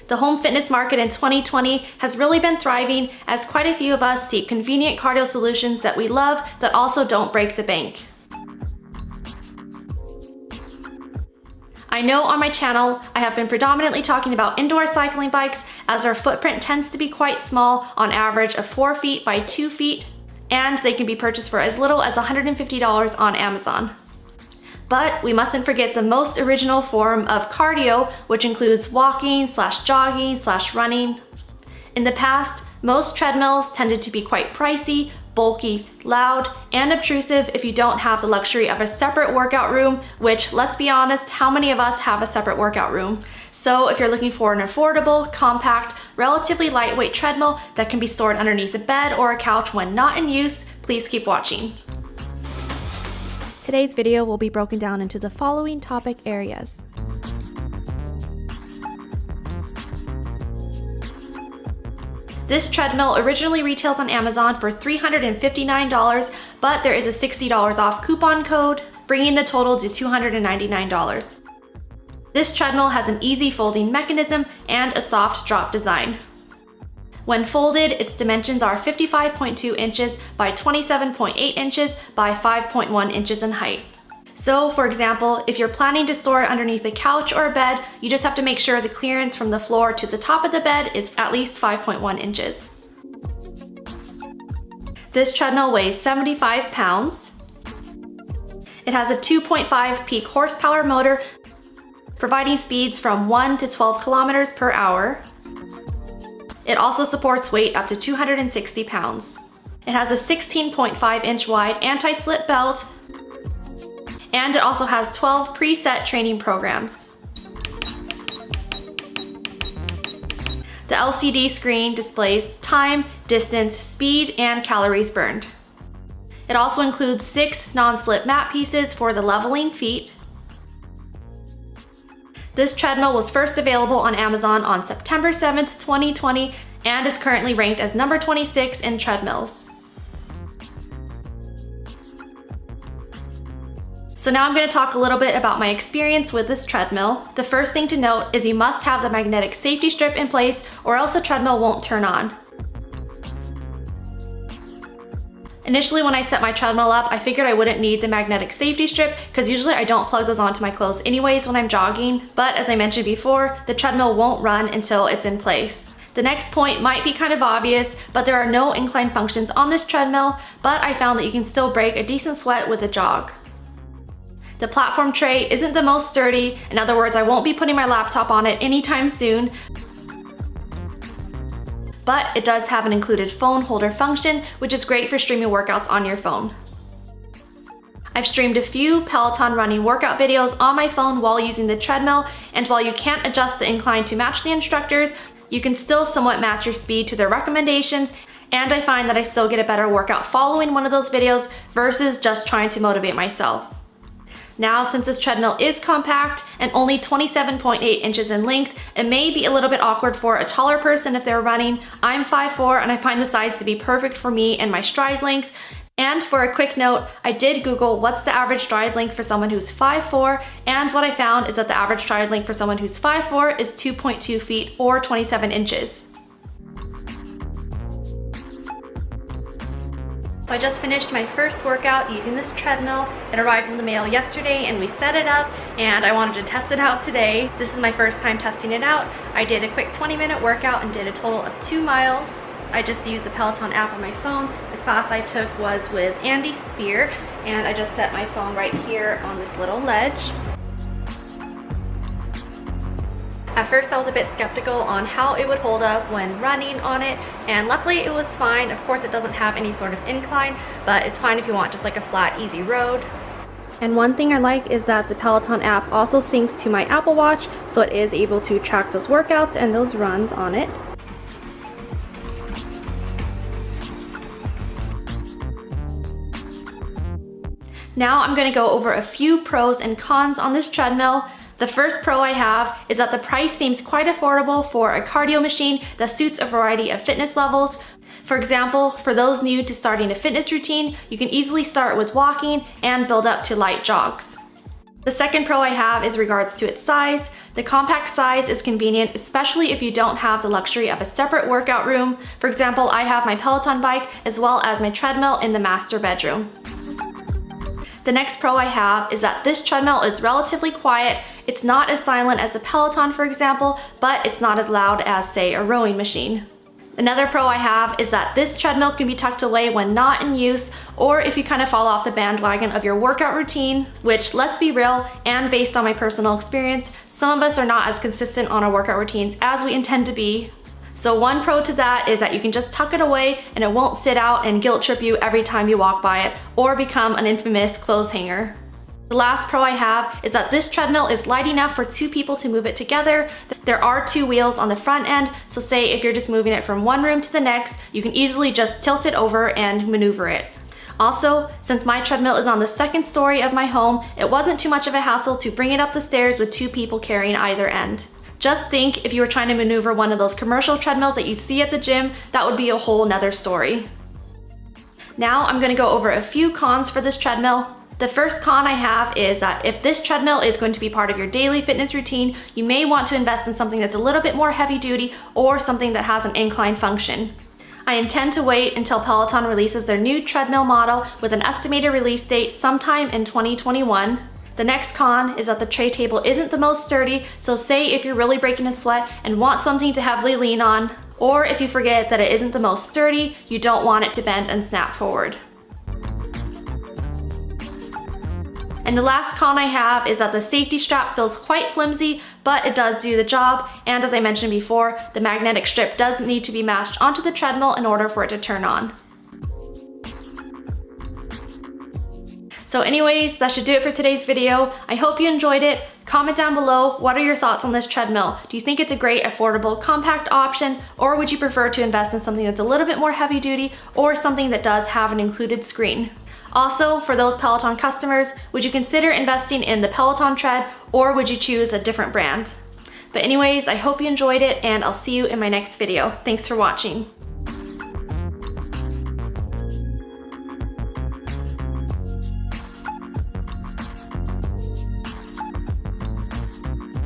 The home fitness market in 2020 has really been thriving as quite a few of us seek convenient cardio solutions that we love that also don't break the bank. I know on my channel, I have been predominantly talking about indoor cycling bikes as their footprint tends to be quite small, on average of 4 feet by 2 feet, and they can be purchased for as little as $150 on Amazon. But we mustn't forget the most original form of cardio, which includes walking / jogging / running. In the past, most treadmills tended to be quite pricey, bulky, loud, and obtrusive if you don't have the luxury of a separate workout room, which, let's be honest, how many of us have a separate workout room? So if you're looking for an affordable, compact, relatively lightweight treadmill that can be stored underneath a bed or a couch when not in use, please keep watching. Today's video will be broken down into the following topic areas. This treadmill originally retails on Amazon for $359, but there is a $60 off coupon code, bringing the total to $299. This treadmill has an easy folding mechanism and a soft drop design. When folded, its dimensions are 55.2 inches by 27.8 inches by 5.1 inches in height. So, for example, if you're planning to store it underneath a couch or a bed, you just have to make sure the clearance from the floor to the top of the bed is at least 5.1 inches. This treadmill weighs 75 pounds. It has a 2.5 peak horsepower motor, providing speeds from 1 to 12 kilometers per hour. It also supports weight up to 260 pounds. It has a 16.5 inch wide anti-slip belt, and it also has 12 preset training programs. The LCD screen displays time, distance, speed, and calories burned. It also includes 6 non-slip mat pieces for the leveling feet. This treadmill was first available on Amazon on September 7th, 2020, and is currently ranked as number 26 in treadmills. So now I'm going to talk a little bit about my experience with this treadmill. The first thing to note is you must have the magnetic safety strip in place or else the treadmill won't turn on. Initially, when I set my treadmill up, I figured I wouldn't need the magnetic safety strip because usually I don't plug those onto my clothes anyways when I'm jogging. But as I mentioned before, the treadmill won't run until it's in place. The next point might be kind of obvious, but there are no incline functions on this treadmill, but I found that you can still break a decent sweat with a jog. The platform tray isn't the most sturdy. In other words, I won't be putting my laptop on it anytime soon. But it does have an included phone holder function, which is great for streaming workouts on your phone. I've streamed a few Peloton running workout videos on my phone while using the treadmill, and while you can't adjust the incline to match the instructors, you can still somewhat match your speed to their recommendations, and I find that I still get a better workout following one of those videos versus just trying to motivate myself. Now, since this treadmill is compact and only 27.8 inches in length, it may be a little bit awkward for a taller person if they're running. I'm 5'4" and I find the size to be perfect for me and my stride length. And for a quick note, I did Google what's the average stride length for someone who's 5'4", and what I found is that the average stride length for someone who's 5'4" is 2.2 feet or 27 inches. So I just finished my first workout using this treadmill. It arrived in the mail yesterday and we set it up, and I wanted to test it out today. This is my first time testing it out. I did a quick 20-minute workout and did a total of 2 miles. I just used the Peloton app on my phone. The class I took was with Andy Spear, and I just set my phone right here on this little ledge. At first I was a bit skeptical on how it would hold up when running on it, and luckily it was fine. Of course it doesn't have any sort of incline, but it's fine if you want just like a flat, easy road. And one thing I like is that the Peloton app also syncs to my Apple Watch, so it is able to track those workouts and those runs on it. Now I'm going to go over a few pros and cons on this treadmill. The first pro I have is that the price seems quite affordable for a cardio machine that suits a variety of fitness levels. For example, for those new to starting a fitness routine, you can easily start with walking and build up to light jogs. The second pro I have is regards to its size. The compact size is convenient, especially if you don't have the luxury of a separate workout room. For example, I have my Peloton bike as well as my treadmill in the master bedroom. The next pro I have is that this treadmill is relatively quiet. It's not as silent as a Peloton, for example, but it's not as loud as, say, a rowing machine. Another pro I have is that this treadmill can be tucked away when not in use, or if you kind of fall off the bandwagon of your workout routine, which, let's be real, and based on my personal experience, some of us are not as consistent on our workout routines as we intend to be. So one pro to that is that you can just tuck it away and it won't sit out and guilt trip you every time you walk by it or become an infamous clothes hanger. The last pro I have is that this treadmill is light enough for 2 people to move it together. There are 2 wheels on the front end, so say if you're just moving it from one room to the next, you can easily just tilt it over and maneuver it. Also, since my treadmill is on the 2nd story of my home, it wasn't too much of a hassle to bring it up the stairs with 2 people carrying either end. Just think if you were trying to maneuver one of those commercial treadmills that you see at the gym, that would be a whole nother story. Now I'm gonna go over a few cons for this treadmill. The first con I have is that if this treadmill is going to be part of your daily fitness routine, you may want to invest in something that's a little bit more heavy duty or something that has an incline function. I intend to wait until Peloton releases their new treadmill model with an estimated release date sometime in 2021. The next con is that the tray table isn't the most sturdy, so say if you're really breaking a sweat and want something to heavily lean on, or if you forget that it isn't the most sturdy, you don't want it to bend and snap forward. And the last con I have is that the safety strap feels quite flimsy, but it does do the job. And as I mentioned before, the magnetic strip does need to be matched onto the treadmill in order for it to turn on. So anyways, that should do it for today's video. I hope you enjoyed it. Comment down below, what are your thoughts on this treadmill? Do you think it's a great, affordable, compact option, or would you prefer to invest in something that's a little bit more heavy duty, or something that does have an included screen? Also, for those Peloton customers, would you consider investing in the Peloton tread, or would you choose a different brand? But anyways, I hope you enjoyed it, and I'll see you in my next video. Thanks for watching.